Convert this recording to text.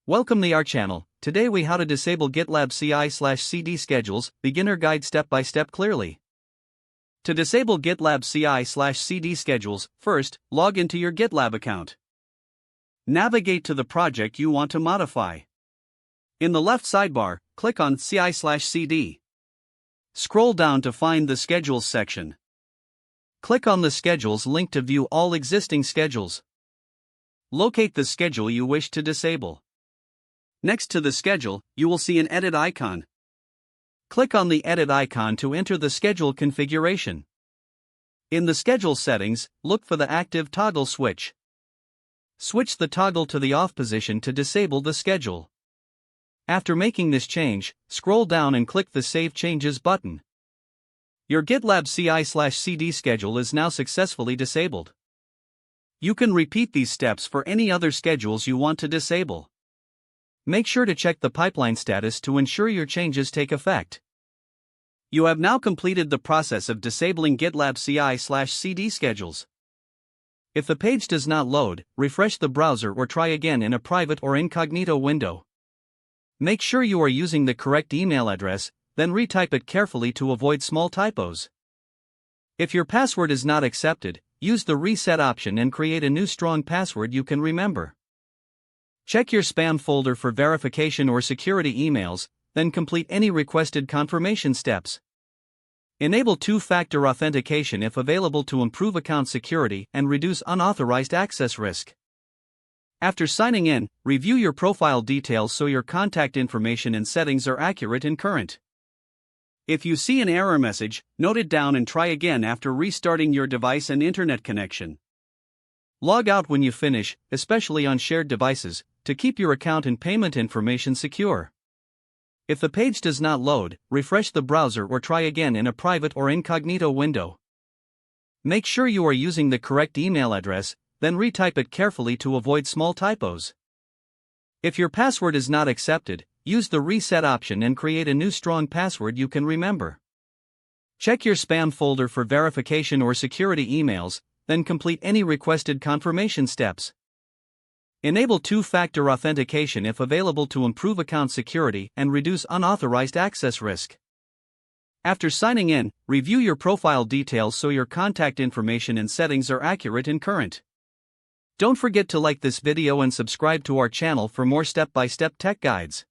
Welcome to our channel. Today we how to disable GitLab CI CD schedules, beginner guide step by step clearly. To disable GitLab CI CD schedules, first, log into your GitLab account. Navigate to the project you want to modify. In the left sidebar, click on CI CD. Scroll down to find the Schedules section. Click on the Schedules link to view all existing schedules. Locate the schedule you wish to disable. Next to the schedule, you will see an edit icon. Click on the edit icon to enter the schedule configuration. In the schedule settings, look for the active toggle switch. Switch the toggle to the off position to disable the schedule. After making this change, scroll down and click the Save Changes button. Your GitLab CI CD schedule is now successfully disabled. You can repeat these steps for any other schedules you want to disable. Make sure to check the pipeline status to ensure your changes take effect. You have now completed the process of disabling GitLab CI CD schedules. If the page does not load, refresh the browser or try again in a private or incognito window. Make sure you are using the correct email address, then retype it carefully to avoid small typos. If your password is not accepted, use the reset option and create a new strong password you can remember. Check your spam folder for verification or security emails, then complete any requested confirmation steps. Enable two-factor authentication if available to improve account security and reduce unauthorized access risk. After signing in, review your profile details so your contact information and settings are accurate and current. If you see an error message, note it down and try again after restarting your device and internet connection. Log out when you finish, especially on shared devices, to keep your account and payment information secure. If the page does not load, refresh the browser or try again in a private or incognito window. Make sure you are using the correct email address, then retype it carefully to avoid small typos. If your password is not accepted, use the reset option and create a new strong password you can remember. Check your spam folder for verification or security emails, then complete any requested confirmation steps. Enable two-factor authentication if available to improve account security and reduce unauthorized access risk. After signing in, review your profile details so your contact information and settings are accurate and current. Don't forget to like this video and subscribe to our channel for more step-by-step tech guides.